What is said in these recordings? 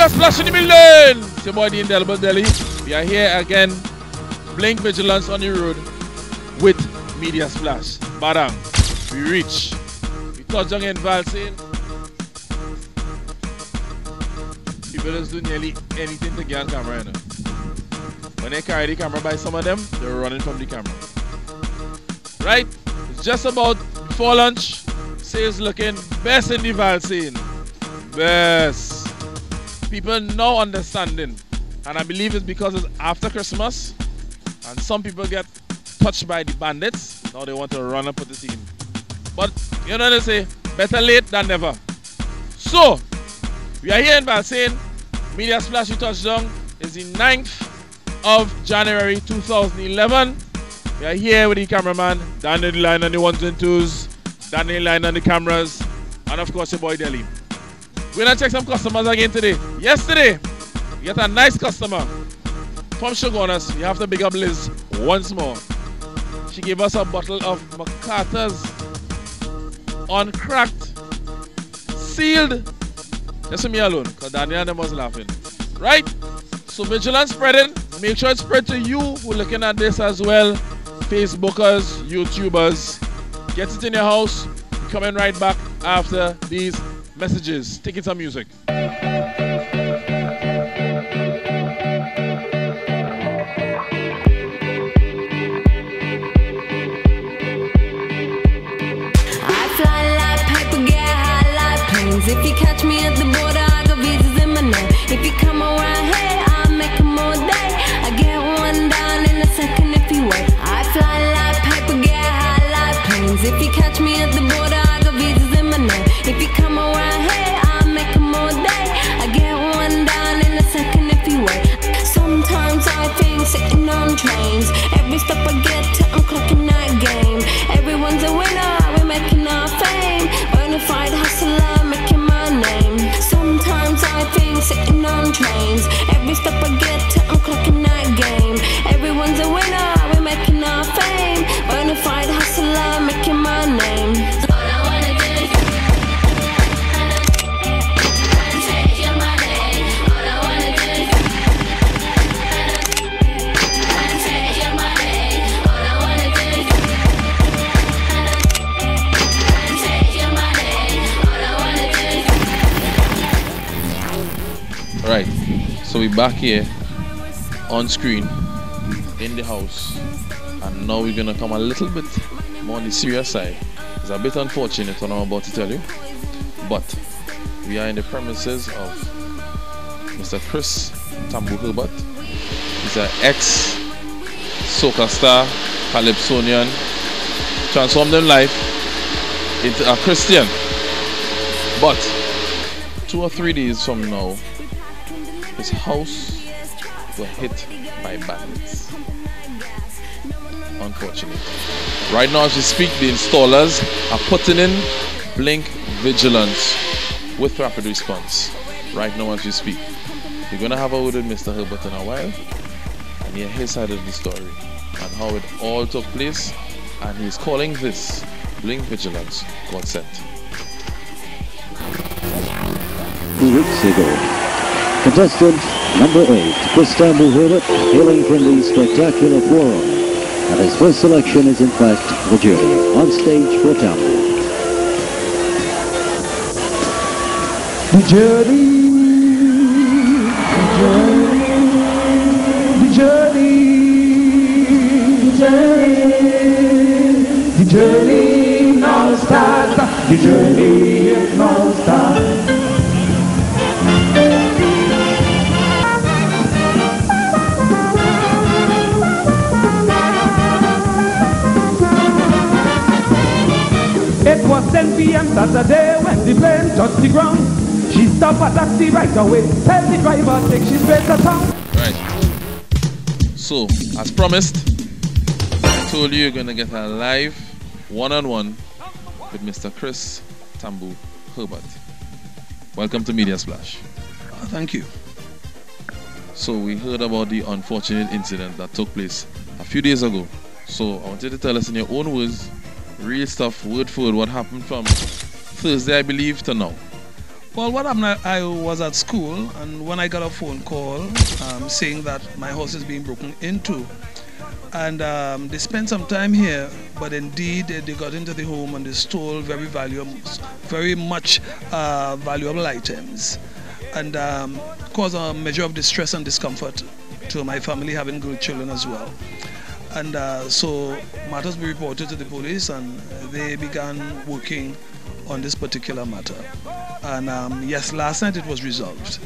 Media Splash in the building. It's your boy the Indelible Deli. We are here again. Blink Vigilance on the road with Media Splash. Badang. We reach. We touch down in VALSAYN. People just do nearly anything to get on camera, you know. When they carry the camera by some of them, they're running from the camera. Right? It's just about before lunch. Sales looking best in the VALSAYN. Best. People now understanding, and I believe it's because it's after Christmas and some people get touched by the bandits. Now they want to run up with the team. But you know what they say, better late than never. So we are here in VALSAYN. Media Splash touchdown is the 9th of January 2011. We are here with the cameraman, Danny the line on the ones and twos, Danny the line on the cameras, and of course your boy Deli. We're gonna check some customers again today. Yesterday, we got a nice customer from Shogunas. We have to big up Liz once more. She gave us a bottle of McCarters, uncracked, sealed. Just for me alone, because Daniel and them was laughing. Right? So Vigilance spreading. Make sure it's spread to you who are looking at this as well. Facebookers, YouTubers. Get it in your house. We're coming right back after these messages. Taking some music. I fly like paper, get high like planes. If you catch me at the border, I got visas in my name. If you come around here, I'll make them all day. I get one down in a second if you wait. I fly like paper, get high like planes. If you catch me at the border, I got visas in my name. If you come around here, I'll make them all day. I get one down in a second if you wait. Sometimes I think sitting on trains. Every step I get to, I'm clocking that game. Everyone's a winner, we're making our fame. Bonafide hustler, making my name. Sometimes I think sitting on trains. Every step I get to, I'm clocking that game. Everyone's a winner, we're making our fame. Bonafide hustler, making my name. Right, so we're back here on screen in the house, and now we're gonna come a little bit more on the serious side. It's a bit unfortunate what I'm about to tell you, but we are in the premises of Mr. Chris Tambu Herbert. He's an ex-soca star, Calypsonian, transformed his life into a Christian. But 2 or 3 days from now, his house was hit by bandits. Unfortunately. Right now as we speak, the installers are putting in Blink Vigilance with rapid response. Right now as we speak. We're going to have a word with Mr. Herbert in a while and hear his side of the story and how it all took place, and he's calling this Blink Vigilance God sent. 2 weeks ago, contestant number 8, Chris Tambu Herbert, hailing from the spectacular forum. And his first selection is in fact the journey. On stage for Tambu. The journey, the journey, the journey, the journey now starts, the journey now starts. It was 10 p.m. Saturday when the plane touched the ground. She stopped a taxi right away. Tell the driver take she straight to town. Right. So, as promised, I told you you're gonna get a live one-on-one with Mr. Chris Tambu Herbert. Welcome to Media Splash. Thank you. So we heard about the unfortunate incident that took place a few days ago. So I want you to tell us in your own words, real stuff, word for word, what happened from Thursday, I believe, to now. Well, what happened, I was at school, and when I got a phone call saying that my house is being broken into, and they spent some time here, but indeed they got into the home and they stole very much valuable items, and caused a measure of distress and discomfort to my family, having good children as well. And so matters were reported to the police, and they began working on this particular matter. And yes, last night it was resolved.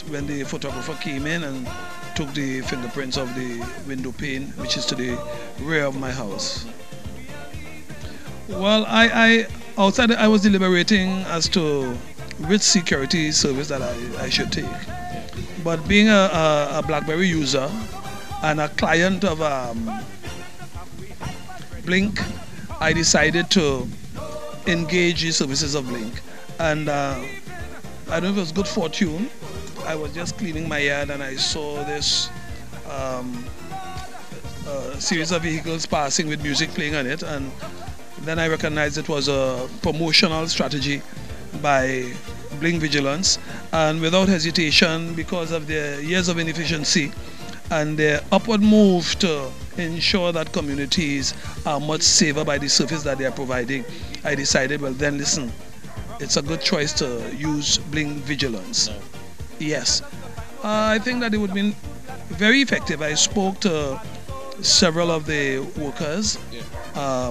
When the photographer came in and took the fingerprints of the window pane, which is to the rear of my house. Well, outside I was deliberating as to which security service that I should take. But being a BlackBerry user and a client of Blink, I decided to engage the services of Blink. And I don't know if it was good fortune. I was just cleaning my yard and I saw this series of vehicles passing with music playing on it, and then I recognized it was a promotional strategy by Blink Vigilance, and without hesitation, because of their years of inefficiency and their upward move to ensure that communities are much safer by the service that they are providing, I decided, well then listen, it's a good choice to use Blink Vigilance. No. Yes. I think that it would be very effective. I spoke to several of the workers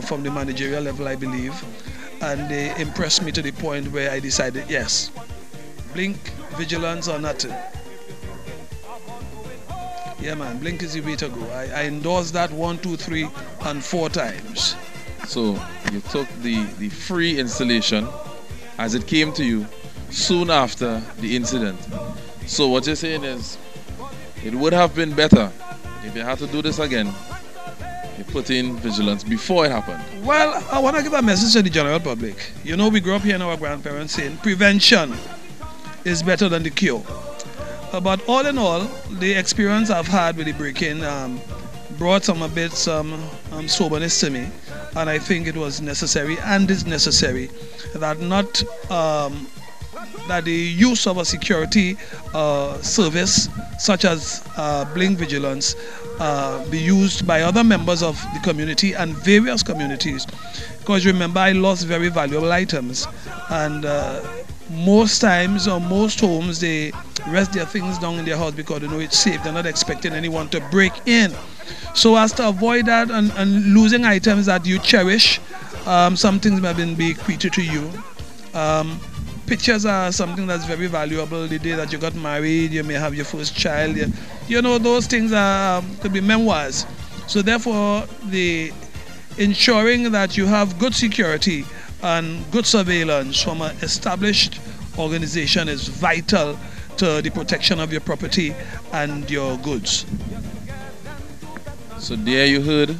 from the managerial level, I believe, and they impressed me to the point where I decided, yes, Blink Vigilance or nothing. Yeah, man, Blink is the way to go. I endorsed that 1, 2, 3, and 4 times. So you took the free installation as it came to you soon after the incident. So what you're saying is, it would have been better if you had to do this again, you put in vigilance before it happened. Well, I want to give a message to the general public. You know, we grew up hearing our grandparents saying prevention is better than the cure. But all in all, the experience I've had with the break-in brought some soberness to me, and I think it was necessary and is necessary that that the use of a security service such as Blink Vigilance be used by other members of the community and various communities, because remember, I lost very valuable items, and most times or most homes they rest their things down in their house because they know it's safe. They're not expecting anyone to break in. So as to avoid that and losing items that you cherish, some things may have been bequeathed to you. Pictures are something that's very valuable. The day that you got married, you may have your first child. You know, those things could be memoirs. So therefore, the ensuring that you have good security and good surveillance from an established organization is vital to the protection of your property and your goods. So there you heard,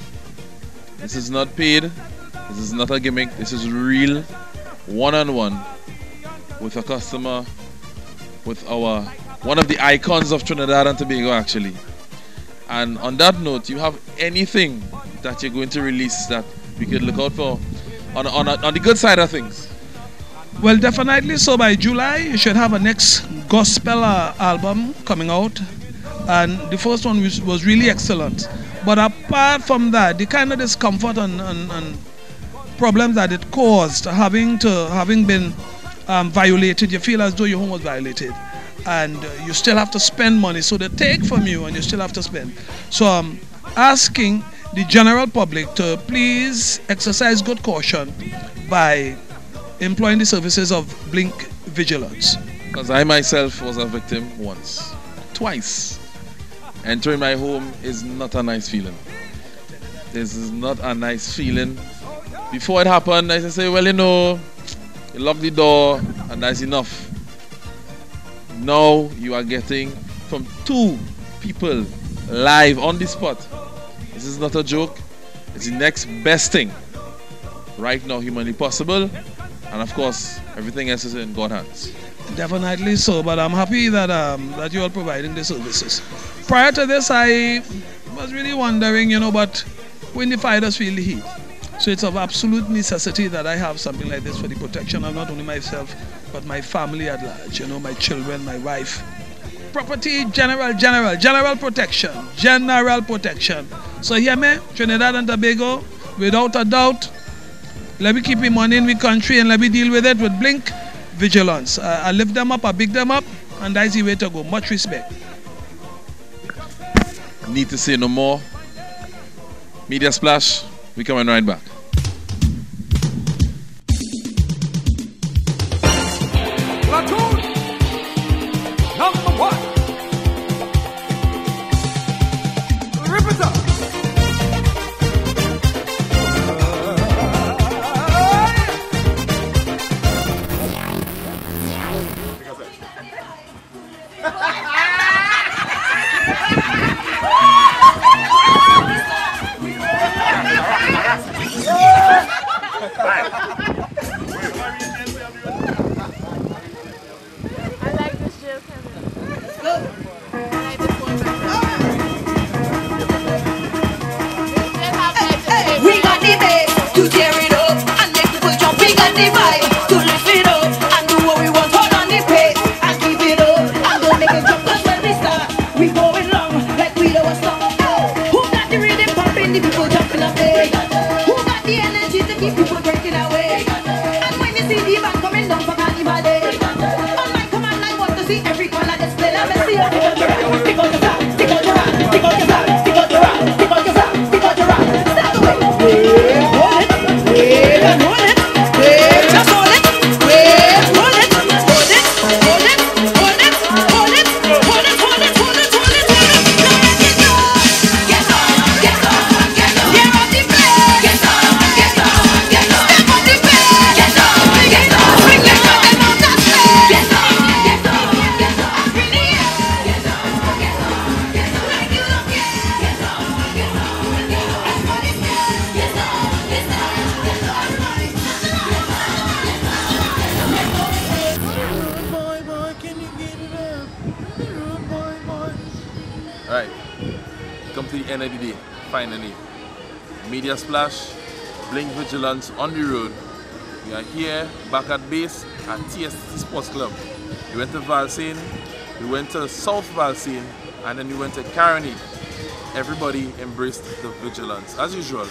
this is not paid, this is not a gimmick, this is real, one-on-one with a customer, with one of the icons of Trinidad and Tobago actually. And on that note, you have anything that you're going to release that we could look out for on the good side of things? Well, definitely. So by July, you should have a next gospel album coming out, and the first one was really excellent. But apart from that, the kind of discomfort and problems that it caused, having been violated, you feel as though your home was violated, and you still have to spend money. So they take from you, and you still have to spend. So I'm asking the general public to please exercise good caution by employing the services of Blink Vigilance. Because I myself was a victim once, twice. Entering my home is not a nice feeling. This is not a nice feeling. Before it happened, I say, well, you know, you lock the door and that's enough. Now you are getting from 2 people live on the spot. This is not a joke. It's the next best thing right now humanly possible, and of course everything else is in God's hands. Definitely so, but I'm happy that that you are providing the services. Prior to this, I was really wondering, you know, but when the fire does feel the heat, so it's of absolute necessity that I have something like this for the protection of not only myself but my family at large, you know, my children, my wife. Property, general protection. So here me, Trinidad and Tobago, without a doubt, let me keep him money in the country and let me deal with it with Blink Vigilance. I lift them up, I big them up, and that's the way to go. Much respect. Need to say no more. Media Splash, we coming right back. Platoon number 1. Rip it up. End of the day, finally. Media Splash, Blink Vigilance on the road. We are here back at base at TST Sports Club. We went to VALSAYN, we went to South VALSAYN, and then we went to CARONI. Everybody embraced the Vigilance as usual.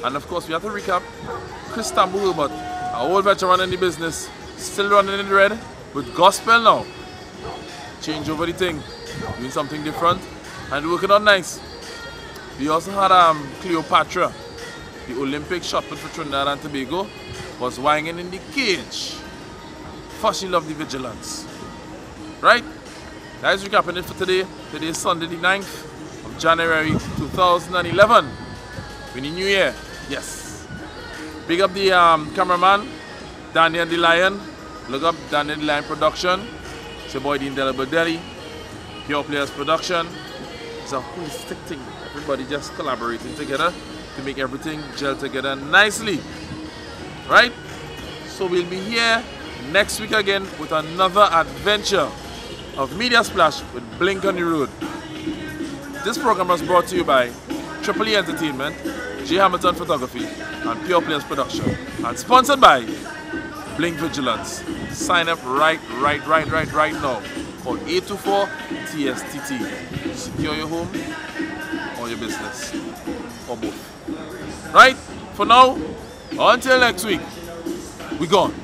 And of course we have to recap Chris Tambu, but our old veteran in the business, still running in the red with gospel now. Change over the thing, doing something different and working out nice. We also had Cleopatra, the Olympic shot put for Trinidad and Tobago, was whining in the cage. First she loved the Vigilance. Right? That is recapping it for today. Today is Sunday the 9th of January 2011. In the new year, yes. Big up the cameraman, Daniel the Lion. Look up Daniel the Lion Production. It's your boy the Indelible Deli. Pure Players Production. It's a holistic thing. Everybody just collaborating together to make everything gel together nicely. Right? So we'll be here next week again with another adventure of Media Splash with Blink on the Road. This program was brought to you by Triple E Entertainment, J. Hamilton Photography, and Pure Players Production. And sponsored by Blink Vigilance. Sign up right now. Call 824-TSTT. Secure your home or your business. Or both. Right? For now, until next week, we gone.